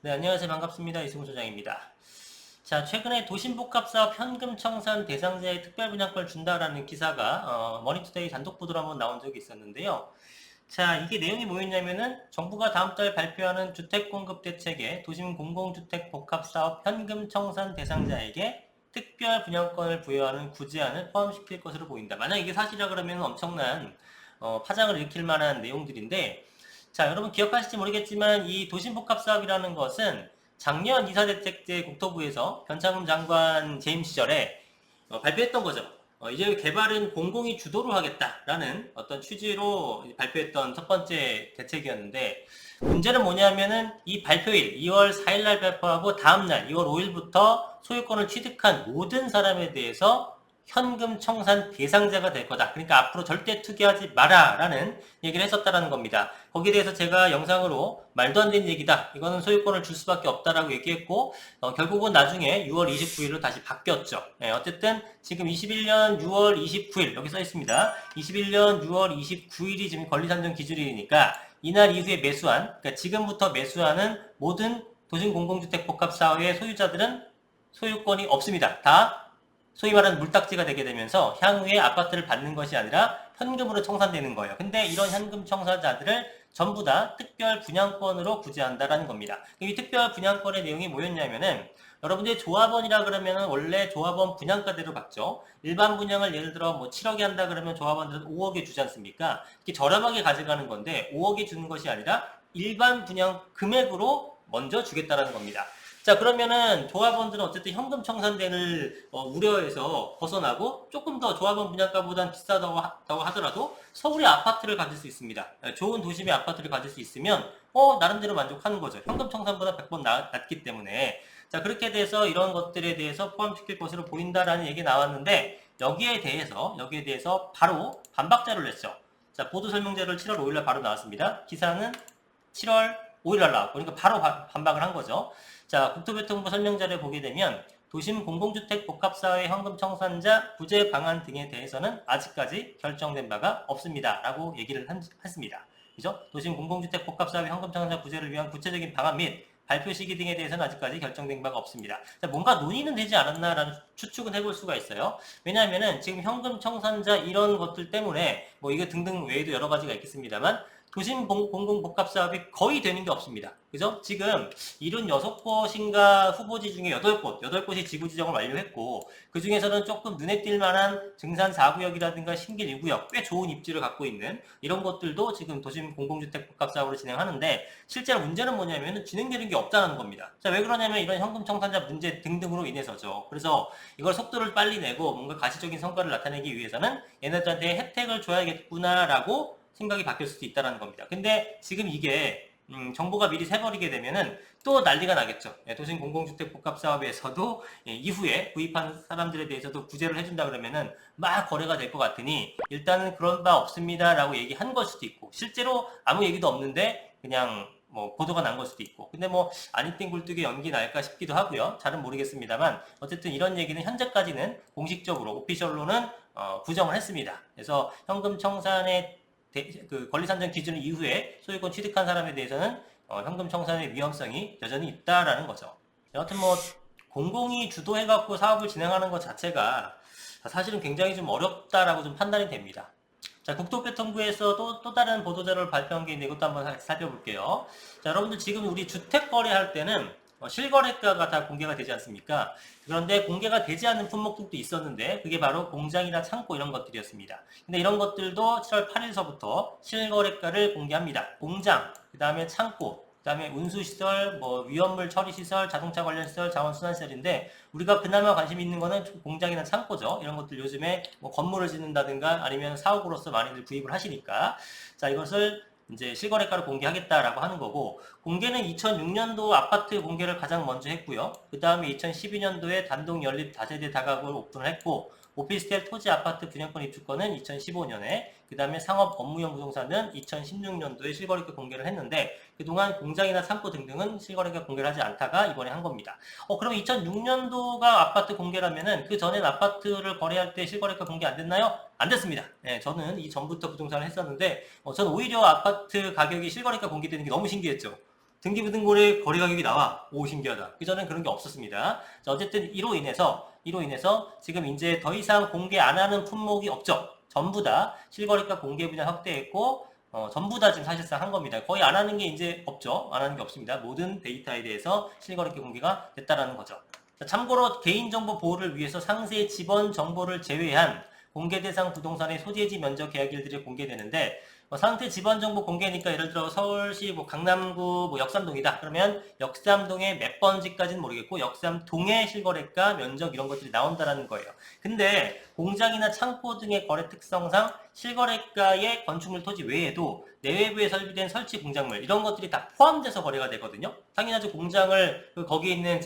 네, 안녕하세요. 반갑습니다. 이승우 소장입니다. 자, 최근에 도심복합사업 현금 청산 대상자의 특별분양권을 준다라는 기사가 머니투데이 단독 보도로 한번 나온 적이 있었는데요. 자, 이게 내용이 뭐였냐면은 정부가 다음 달 발표하는 주택공급대책에 도심 공공주택 복합사업 현금 청산 대상자에게 특별 분양권을 부여하는 구제안을 포함시킬 것으로 보인다. 만약 이게 사실이라 그러면 엄청난 파장을 일으킬 만한 내용들인데, 자, 여러분 기억하실지 모르겠지만 이 도심복합사업이라는 것은 작년 이사대책 때 국토부에서 변창흠 장관 재임 시절에 발표했던 거죠. 이제 개발은 공공이 주도로 하겠다라는 어떤 취지로 발표했던 첫 번째 대책이었는데, 문제는 뭐냐면은 이 발표일 2월 4일 날 발표하고 다음날 2월 5일부터 소유권을 취득한 모든 사람에 대해서 현금 청산 대상자가 될 거다. 그러니까 앞으로 절대 투기하지 마라 라는 얘기를 했었다라는 겁니다. 거기에 대해서 제가 영상으로 말도 안 되는 얘기다. 이거는 소유권을 줄 수밖에 없다라고 얘기했고, 결국은 나중에 6월 29일로 다시 바뀌었죠. 어쨌든 지금 21년 6월 29일 여기 써 있습니다. 21년 6월 29일이 지금 권리산정 기준일이니까 이날 이후에 매수한, 그러니까 지금부터 매수하는 모든 도심공공주택 복합사업의 소유자들은 소유권이 없습니다. 다 소위 말하는 물딱지가 되게 되면서 향후에 아파트를 받는 것이 아니라 현금으로 청산되는 거예요. 근데 이런 현금 청사자들을 전부 다 특별 분양권으로 구제한다라는 겁니다. 이 특별 분양권의 내용이 뭐였냐면은, 여러분들이 조합원이라 그러면은 원래 조합원 분양가대로 받죠. 일반 분양을 예를 들어 뭐 7억에 한다 그러면 조합원들은 5억에 주지 않습니까? 이렇게 저렴하게 가져가는 건데 5억에 주는 것이 아니라 일반 분양 금액으로 먼저 주겠다라는 겁니다. 자, 그러면은 조합원들은 어쨌든 현금 청산대를 우려해서 벗어나고 조금 더 조합원 분양가보다는 비싸다고 하더라도 서울의 아파트를 가질 수 있습니다. 좋은 도심의 아파트를 가질 수 있으면 나름대로 만족하는 거죠. 현금 청산보다 100번 낫기 때문에. 자, 그렇게 돼서 이런 것들에 대해서 포함시킬 것으로 보인다라는 얘기 나왔는데, 여기에 대해서 바로 반박자를 냈죠. 자, 보도 설명자를 7월 5일날 바로 나왔습니다. 기사는 7월 5일날 나왔고, 그러니까 바로 반박을 한 거죠. 자, 국토교통부 설명자를 보게 되면 도심 공공주택 복합사회 현금 청산자 구제 방안 등에 대해서는 아직까지 결정된 바가 없습니다. 라고 얘기를 했습니다. 그죠? 도심 공공주택 복합사회 현금 청산자 구제를 위한 구체적인 방안 및 발표 시기 등에 대해서는 아직까지 결정된 바가 없습니다. 자, 뭔가 논의는 되지 않았나라는 추측은 해볼 수가 있어요. 왜냐하면은 지금 현금 청산자 이런 것들 때문에 뭐 이거 등등 외에도 여러 가지가 있겠습니다만 도심 공공복합사업이 거의 되는 게 없습니다. 그죠? 지금 76곳인가 후보지 중에 8곳이 지구 지정을 완료했고, 그 중에서는 조금 눈에 띌 만한 증산 4구역이라든가 신길 2구역, 꽤 좋은 입지를 갖고 있는 이런 것들도 지금 도심 공공주택 복합사업으로 진행하는데, 실제로 문제는 뭐냐면 진행되는 게 없다는 겁니다. 자, 왜 그러냐면 이런 현금 청산자 문제 등등으로 인해서죠. 그래서 이걸 속도를 빨리 내고 뭔가 가시적인 성과를 나타내기 위해서는 얘네들한테 혜택을 줘야겠구나라고 생각이 바뀔 수도 있다는 겁니다. 근데 지금 이게 정보가 미리 새버리게 되면은 또 난리가 나겠죠. 도심 공공주택 복합사업에서도 이후에 구입한 사람들에 대해서도 구제를 해준다 그러면은 막 거래가 될 것 같으니 일단은 그런 바 없습니다라고 얘기한 걸 수도 있고, 실제로 아무 얘기도 없는데 그냥 뭐 보도가 난 걸 수도 있고, 근데 뭐 아니땡 굴뚝에 연기 날까 싶기도 하고요. 잘은 모르겠습니다만 어쨌든 이런 얘기는 현재까지는 공식적으로 오피셜로는 부정을 했습니다. 그래서 현금 청산의 그 권리산정 기준 이후에 소유권 취득한 사람에 대해서는 현금 청산의 위험성이 여전히 있다라는 거죠. 여하튼 뭐 공공이 주도해갖고 사업을 진행하는 것 자체가 사실은 굉장히 좀 어렵다라고 좀 판단이 됩니다. 자, 국토교통부에서도 또 다른 보도자료를 발표한 게 있는데 이것도 한번 살펴볼게요. 자, 여러분들 지금 우리 주택 거래할 때는 실거래가가 다 공개가 되지 않습니까? 그런데 공개가 되지 않는 품목들도 있었는데 그게 바로 공장이나 창고 이런 것들이었습니다. 근데 이런 것들도 7월 8일서부터 실거래가를 공개합니다. 공장, 그 다음에 창고, 그 다음에 운수시설, 뭐 위험물 처리시설, 자동차 관련 시설, 자원순환시설인데 우리가 그나마 관심 있는 거는 공장이나 창고죠. 이런 것들 요즘에 뭐 건물을 짓는다든가 아니면 사옥으로서 많이들 구입을 하시니까, 자, 이것을 이제 실거래가를 공개하겠다라고 하는 거고, 공개는 2006년도 아파트 공개를 가장 먼저 했고요. 그 다음에 2012년도에 단독 연립 다세대 다가구를 오픈을 했고, 오피스텔 토지 아파트 분양권 입주권은 2015년에, 그 다음에 상업 업무용 부동산은 2016년도에 실거래가 공개를 했는데, 그동안 공장이나 창고 등등은 실거래가 공개를 하지 않다가 이번에 한 겁니다. 그럼 2006년도가 아파트 공개라면은 그 전엔 아파트를 거래할 때 실거래가 공개 안 됐나요? 안 됐습니다. 네, 저는 이 전부터 부동산을 했었는데, 저는 오히려 아파트 가격이 실거래가 공개되는 게 너무 신기했죠. 등기부등본에 거래 가격이 나와. 오, 신기하다. 그전엔 그런 게 없었습니다. 자, 어쨌든 이로 인해서 지금 이제 더 이상 공개 안 하는 품목이 없죠. 전부 다 실거래가 공개 분야 확대했고, 전부 다 지금 사실상 한 겁니다. 거의 안 하는 게 이제 없죠. 안 하는 게 없습니다. 모든 데이터에 대해서 실거래가 공개가 됐다라는 거죠. 자, 참고로 개인정보 보호를 위해서 상세 지번 정보를 제외한 공개 대상 부동산의 소재지 면적 계약일들이 공개되는데, 상태 지번 정보 공개니까 예를 들어 서울시 강남구 역삼동이다. 그러면 역삼동의 몇 번지까지는 모르겠고 역삼동의 실거래가 면적 이런 것들이 나온다라는 거예요. 근데 공장이나 창고 등의 거래 특성상 실거래가의 건축물 토지 외에도 내외부에 설비된 설치 공작물 이런 것들이 다 포함돼서 거래가 되거든요. 당연하죠. 공장을 거기에 있는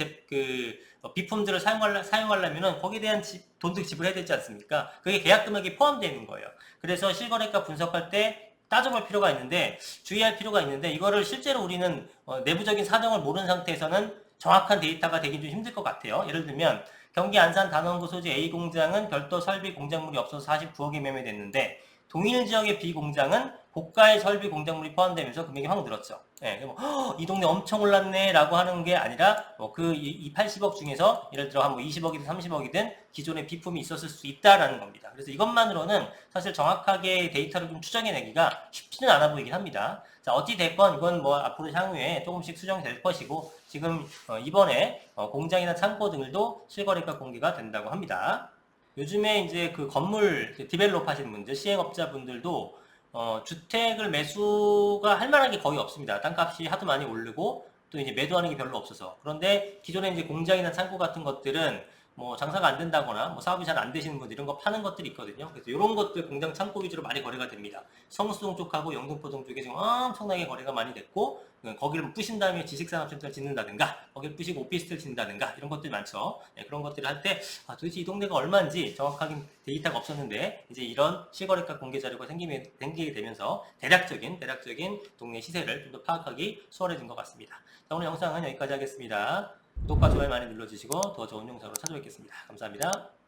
비품들을 사용하려면 거기에 대한 돈도 지불해야 되지 않습니까? 그게 계약 금액이 포함되어 있는 거예요. 그래서 실거래가 분석할 때 따져볼 필요가 있는데 주의할 필요가 있는데 이거를 실제로 우리는 내부적인 사정을 모르는 상태에서는 정확한 데이터가 되기 좀 힘들 것 같아요. 예를 들면 경기 안산 단원구 소재 A 공장은 별도 설비 공작물이 없어서 49억에 매매됐는데 동일 지역의 B 공장은 고가의 설비 공작물이 포함되면서 금액이 확 늘었죠. 네, 이 동네 엄청 올랐네 라고 하는 게 아니라 이 80억 중에서 예를 들어 한 20억이든 30억이든 기존에 비품이 있었을 수 있다라는 겁니다. 그래서 이것만으로는 사실 정확하게 데이터를 좀 추정해내기가 쉽지는 않아 보이긴 합니다. 자, 어찌 됐건 이건 앞으로 향후에 조금씩 수정될 것이고 지금 이번에 공장이나 창고 등도 실거래가 공개가 된다고 합니다. 요즘에 이제 그 건물 디벨롭 하시는 분들, 시행업자분들도 주택을 매수가 할 만한 게 거의 없습니다. 땅값이 하도 많이 오르고 또 이제 매도하는 게 별로 없어서. 그런데 기존에 이제 공장이나 창고 같은 것들은 장사가 안 된다거나 사업이 잘 안 되시는 분들 이런 거 파는 것들이 있거든요. 그래서 이런 것들 공장 창고 위주로 많이 거래가 됩니다. 성수동 쪽하고 영등포동 쪽에 지금 엄청나게 거래가 많이 됐고 거기를 부신 다음에 지식산업센터를 짓는다든가 거기를 부시고 오피스텔 짓는다든가 이런 것들이 많죠. 네, 그런 것들을 할 때 도대체 이 동네가 얼마인지 정확하게 데이터가 없었는데 이제 이런 실거래가 공개 자료가 생기게 되면서 대략적인 동네 시세를 좀 더 파악하기 수월해진 것 같습니다. 자, 오늘 영상은 여기까지 하겠습니다. 구독과 좋아요 많이 눌러주시고 더 좋은 영상으로 찾아뵙겠습니다. 감사합니다.